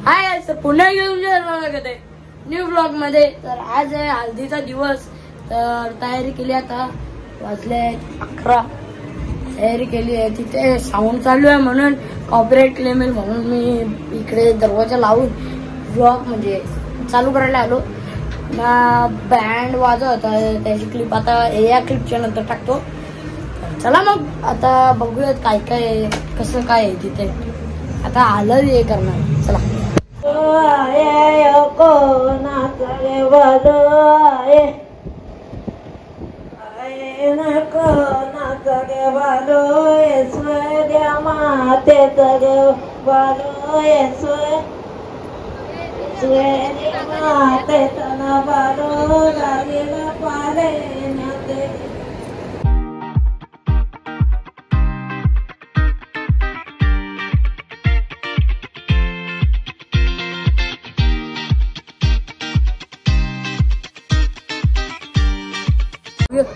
Hi sir, पुन्हा घेऊन जाते न्यू ब्लॉग मध्ये. तर आज आहे हल्दीचा दिवस. तर तयारी केली, आता वाजले 11. तयारी केली आहे. तिथे साऊंड चालू आहे म्हणून कॉपीराइट क्लेम येईल म्हणून मी इकडे दरवाजा लावून ब्लॉग म्हणजे चालू करायला आलो ना. बँड वाजत होता, त्याची क्लिप आता या क्लिपच्या नंतर टाकतो. चला मग आता बघूयात काय काय कसं काय आहे तिथे. आता आलं हे करणार. चला.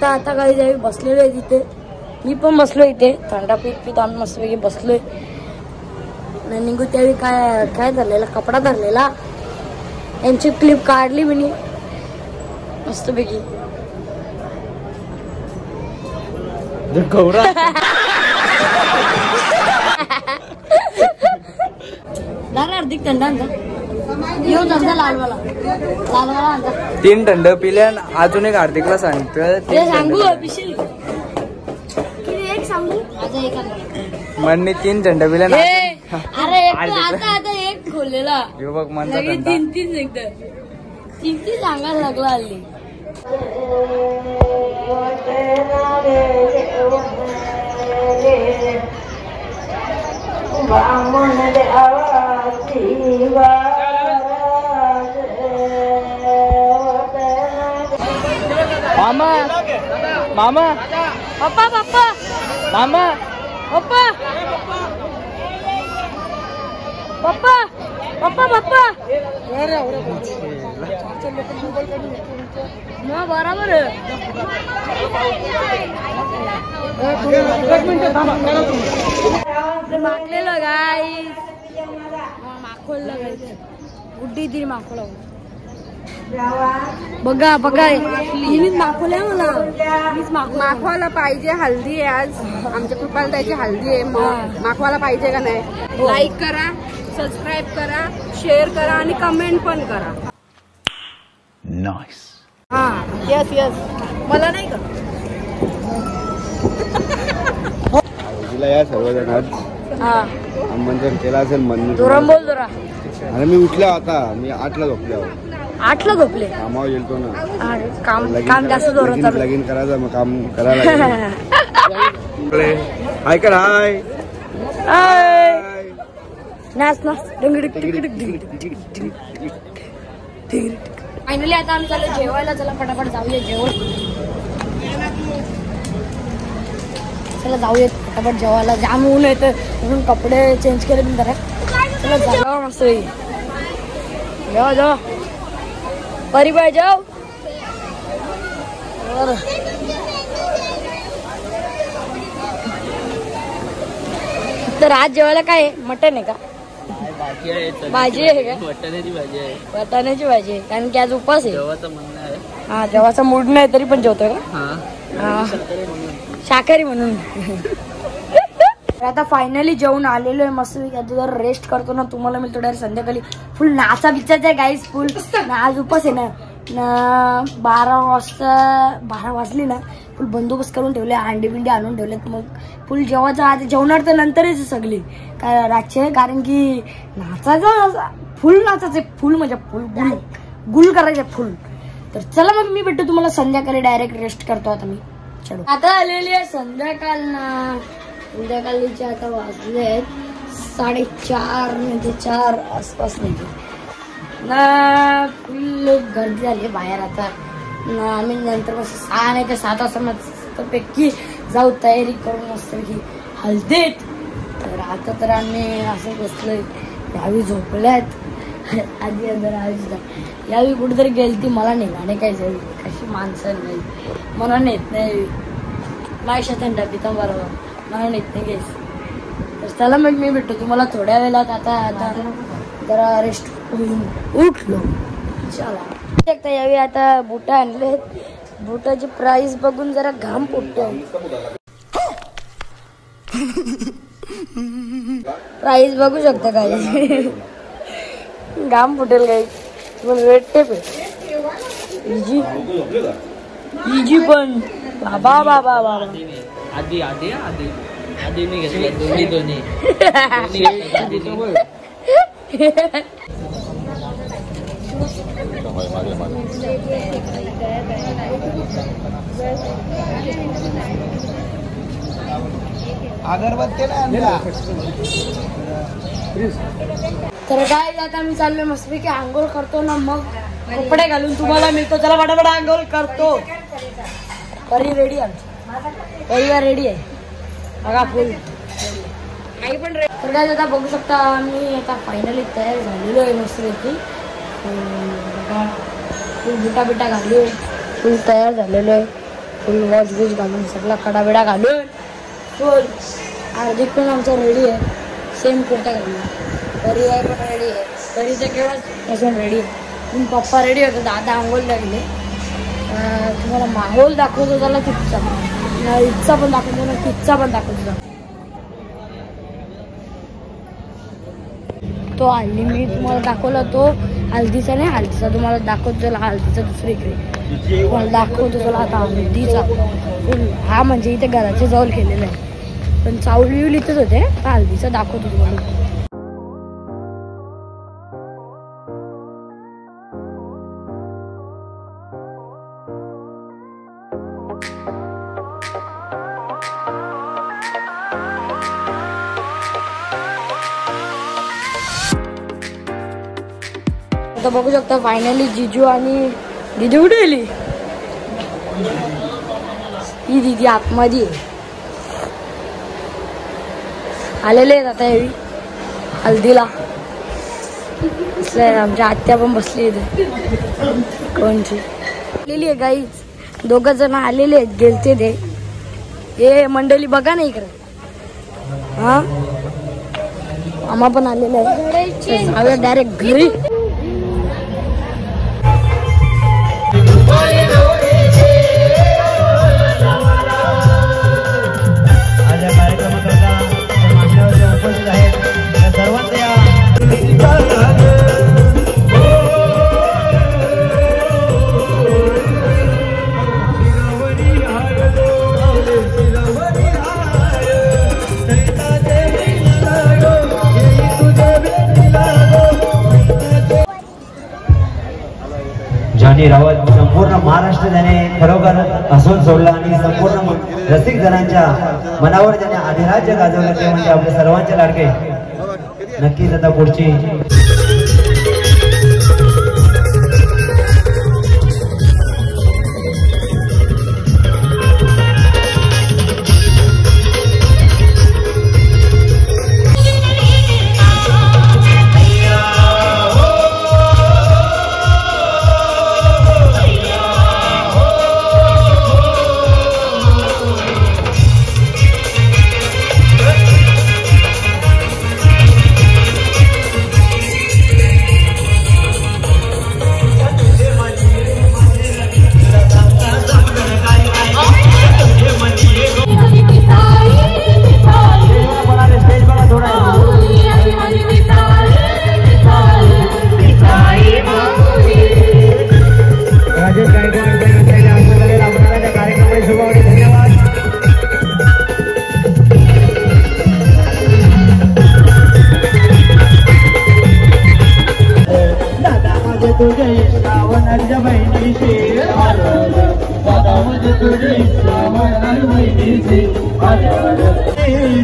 आता काही जावी बसलेलो आहे तिथे. मी पण बसलो इथे थंडा पीत आम्ही मस्तपैकी बसलोय. निघू त्यावेळी काय धरलेला, कपडा धरलेला. यांची क्लिप काढली मी मस्तपैकी. हार्दिक थंडा येऊन समजा लालवाला 3 थंड पिल्या. अजून एक हार्दिकला सांगतो सांगू अभिषेक एक सांगू आता एक म्हणणे 3 थंड पिल्या. अरे आता एक खोललेला बघ म्हणता 3 एकदा 3 सांगायला लागला हल्ली. मामा मामा पप्पा पप्पा मामा पप्पा पप्पा पप्पा पप्पा बरोबर माखलेलं गाईस. माखोल गुड्डी दिली माखोला. बघा बघा माखोल्या मला माखवाला पाहिजे. हल्दी आहे आज आमच्या कृपाला त्याची हल्दी आहे. माखवाला पाहिजे का नाही? लाईक करा, सबस्क्राईब करा, शेअर करा आणि कमेंट पण करा. नाईस. हा यस यस. मला नाही का तिला या सर्वजण आमंत्रण केला असेल म्हणून. जोराम बोल जरा. आणि मी उठल्या होता, मी 8ला झोपल्या. 8ला झोपले. कामावर गेलतो ना. काम जास्त जोरात चालू. लगीन करायचं मग काम करायला. हाय कर हाय नाच नाच. फायनली आता आम्ही चालू जेवायला. चला फटाफट जाऊया जेवण. चला जाऊया फटाफट जेवायला. जाम ऊन येतं म्हणून कपडे चेंज केले मी जरा. चला जाऊ मस्त जाओ जाओ परी बाय जाओ. तर आज जेवायला काय आहे? मटन आहे का? भाजी आहे का? वाटाण्याची भाजी आहे. वाटाण्याची भाजी आहे कारण की आज उपास आहे. जेवायचं म्हणणं आहे. हा जेवायचा मूड नाही तरी पण जेवतोय का? हा शाकाहारी म्हणून. आता फायनली जेवून आलेलो आहे मस्त. आता जर रेस्ट करतो ना. तुम्हाला मी थोड्या संध्याकाळी फुल नाचा बिचायचा आहे गाईस. फुल आज उपास आहे ना. 12 वाजली ना. फुल बंदोबस्त करून ठेवले. अंडी बिंडी आणून ठेवलेत. मग फुल जेवायचं. आज जेवणार तर नंतरच सगळी काय रातचे. कारण की नाचायचं फुल नाचायचे. फुल म्हणजे फुल गुल करायचे फुल. तर चला मग मी भेटतो तुम्हाला संध्याकाळी. डायरेक्ट रेस्ट करतो आता मी. चलो आता आलेली आहे संध्याकाळ ना. संध्याकाळीचे आता वाजले 4:30 म्हणजे 4 आसपास म्हणजे ना. फुल गर्दी झाली बाहेर आता ना. आम्ही नंतर मस्त 6 नाही तर 7 वाजता मस्तपैकी जाऊ तयारी करून मस्तपैकी हल्दीत. तर आता तर आम्ही असं बसलोय. यावी झोपल्यात. आधी यावी कुठेतरी गेली ती. मला नाही आणि काय जाईल कशी माणसं नाही मला नेत नाही. माझ्या थंडा पिता बरोबर मला नेत नाही गेस. तर चला मग मी भेटतो तुम्हाला थोड्या वेळात. आता जरा रेस्ट उठलो. चला यावेळी आता बुट आणलेत. बुटाची प्राइस बघून जरा घाम फुटतोय. प्राइस बघू शकता काय. घाम फुटेल काय. रेड टेप आहे. इजी पण बाबा बाबा बाबा आधी आधी आधी आधी मी घेतलं दोन्ही अगरबत्ती तर काय आता मी चाललोय मस्तपैकी आंघोळ करतो ना मग कपडे घालून तुम्हाला मिळतो. चला बडा आंघोळ करतो. परी रेडी आमची. परिवार रेडी आहे बघा फुल. काही पण रेडी. तर काय आता बघू शकता मी आता फायनली तयार झालेलो आहे मस्तपैकी. फुल बुटा बिटा घालून फुल तयार झालेलो आहे. फुल वॉच बीच घालून सगळा कडा बिडा घालून फुल. हार्दिक पण आमचा रेडी आहे. सेम कुर्ता घालून. परिवार पण रेडी आहे. परीचं केव्हाच रेडी आहे. पप्पा रेडी होते. दादा आंघोळ लागले. तुम्हाला माहोल दाखवतो त्याला तिथचा. इच्छा पण दाखवतो ना तिथचा पण दाखवतो. तो हल्ली मी तुम्हाला दाखवला तो हल्दीचा नाही. हल्दीचा तुम्हाला दाखवतो. त्याला हल्दीचा दुसरीकडे तुम्हाला दाखवतो. त्याला आता हल्दीचा फुल. हा म्हणजे इथे घराच्या जवळ केलेला आहे पण चावली विवली इथेच होते. हा हल्दीचा दाखवतो तुम्हाला. आता बघू शकता फायनली जिजू आणि दीदी कुठे गेली. ही दीदी आतमध्ये आलेले आहेत आता यावी हल्दीला. आमच्या आत्या पण बसली इथे. कोणची आलेली आहे गाईच. 2 जण आलेले आहेत. गेलते ते हे मंडळी बघा ना इकडे. हा आम्हा पण आलेले आहे. डायरेक्ट घरी. जॉनी रावत संपूर्ण महाराष्ट्र त्याने खरोखर हसून सोडला आणि संपूर्ण रसिक जणांच्या मनावर त्याने अधिराज्य गाजवलं ते म्हणजे आपले सर्वांचे लाडके. नक्कीच आता पुढची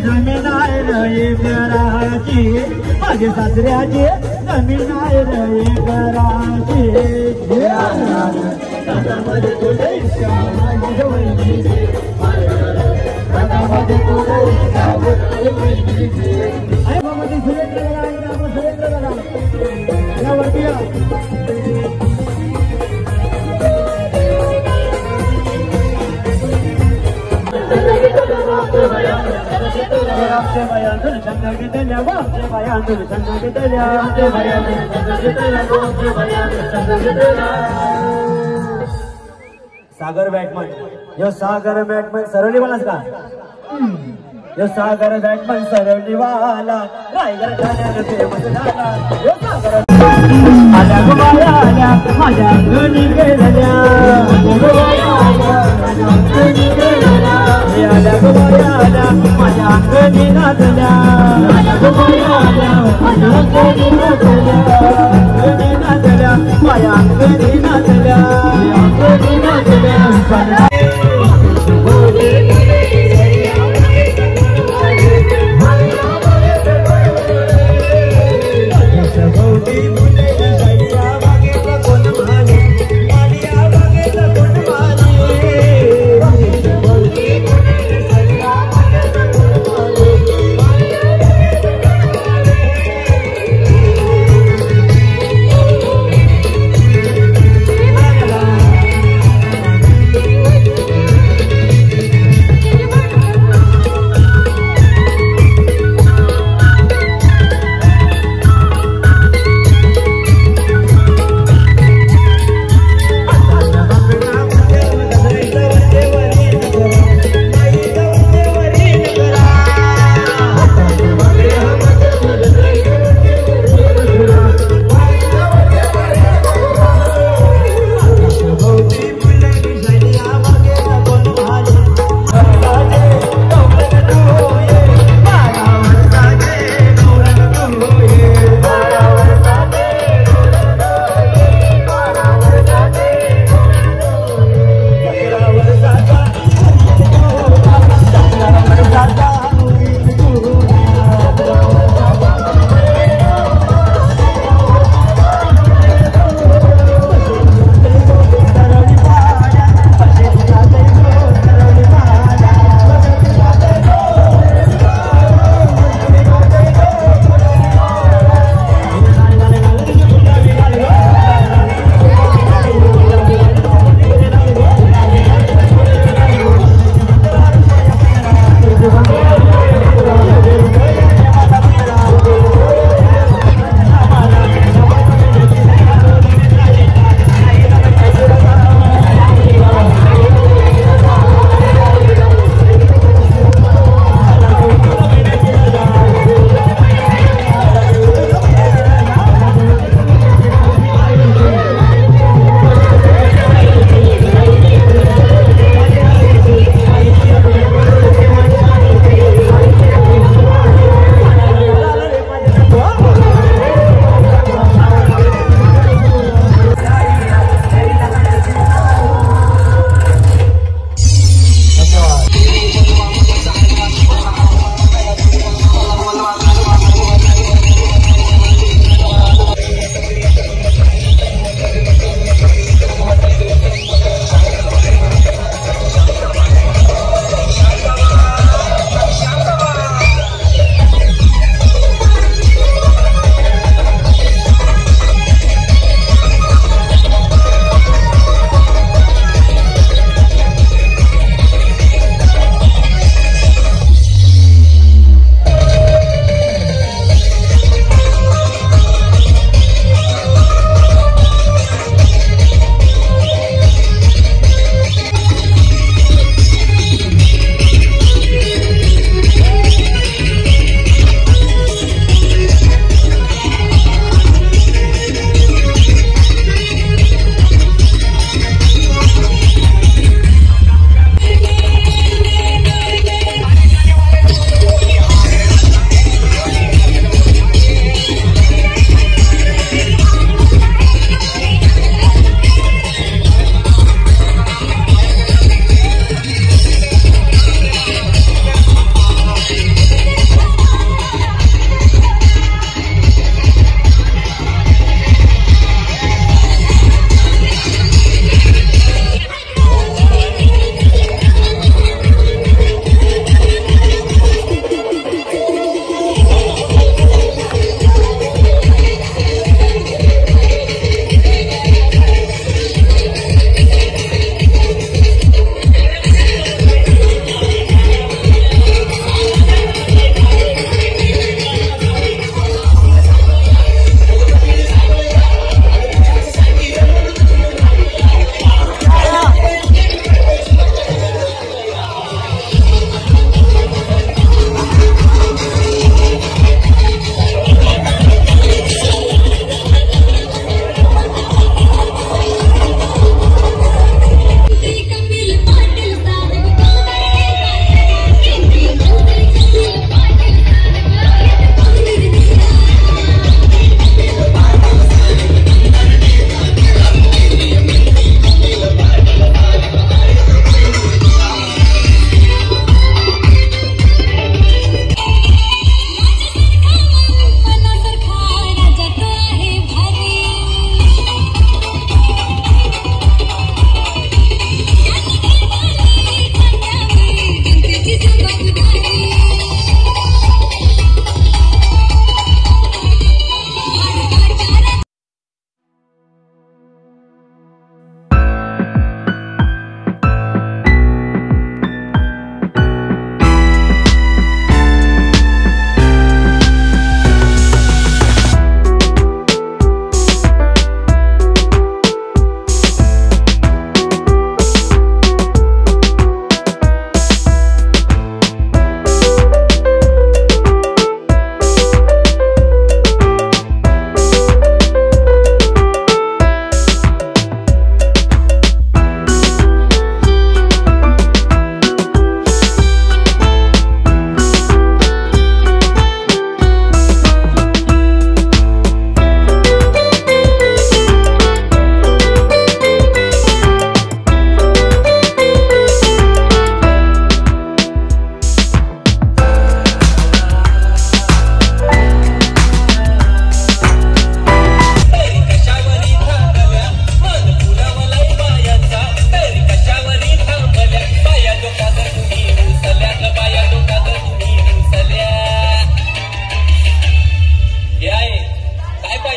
जमीन आहे रे घराची माझे सासऱ्याची जमीन आहे रे घराची छंद घेतल्या बापरे बायांनी छंद घेतल्या बापरे बायांनी छंद घेतल्या बापरे बायांनी छंद घेतल्या सागर बॅटमन यो सागर बॅटमन सरवलीवालाच का यो सागर बॅटमन सरवलीवाला रायगड ठाण्यात फेमस झाला यो सागर आल्या गो बाया आल्या माझ्या घरी गेलेल्या आल्या गो बाया आल्या माझ्या घरी नाचल्या आल्या गो बाया आल्या माझ्या घरी नाचल्या घरी नाचल्या माझ्या घरी नाचल्या घरी नाचल्या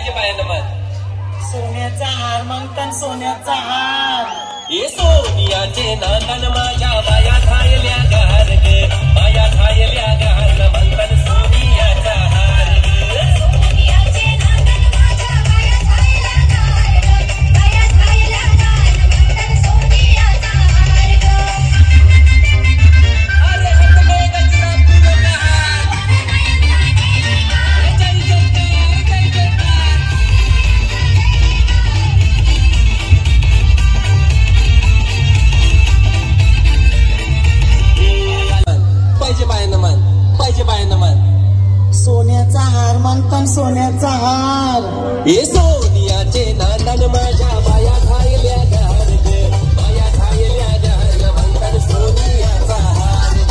पाहिजे बायानं मन सोन्याचा हार मागतान सोन्याचा हार हे सोनियाचे नांदन माझ्या बाया खायल्या गहार ग बाया खायल्या गहार म्हणतात सोनियाचा हार सोन्याचा हार मागतान सोन्याचा हार हे सोनियाचे नांदन माझ्या बाया खायल्या गहार ग बाया खायल्या गहार म्हणतात सोनियाचा हार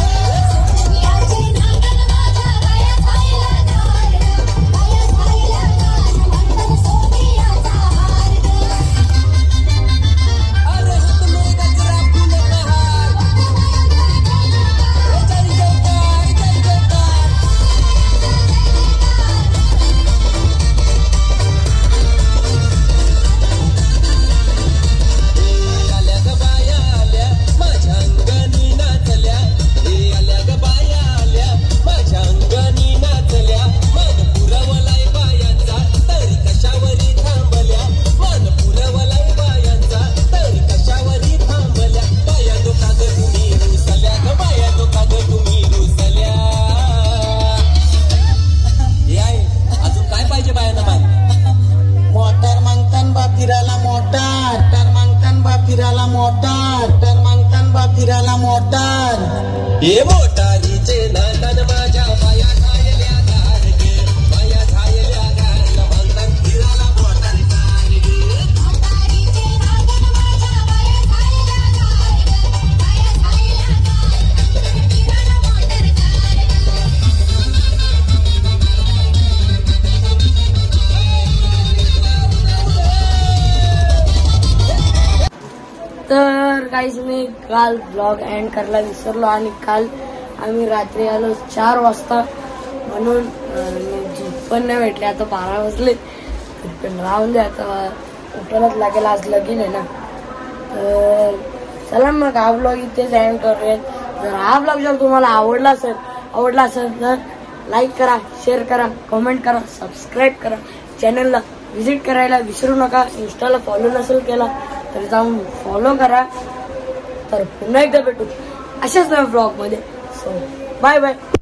हे मोटारीचे नांदन माझ्या बाया खायल्या गहार ग बाया खायल्या गहार म्हणतात फिराला मोटार कार तर गाईज मी काल ब्लॉग एंड करायला विसरलो आणि काल आम्ही रात्री आलो 4 वाजता म्हणून झोप पण नाही भेटली. आता 12 वाजले पण राहून दे, आता उठायलाच लागेल, आज लगीन आहे ना. तर चला मग हा ब्लॉग इथेच एंड करूयात. जर हा ब्लॉग जर तुम्हाला आवडला असेल तर लाईक करा, शेअर करा, कमेंट करा, सबस्क्राईब करा, चॅनलला व्हिजिट करायला विसरू नका. इंस्टाला फॉलो नसेल केला तर जाऊन फॉलो करा. तर पुन्हा एकदा भेटू अशाच नव्या ब्लॉग मध्ये. So bye bye.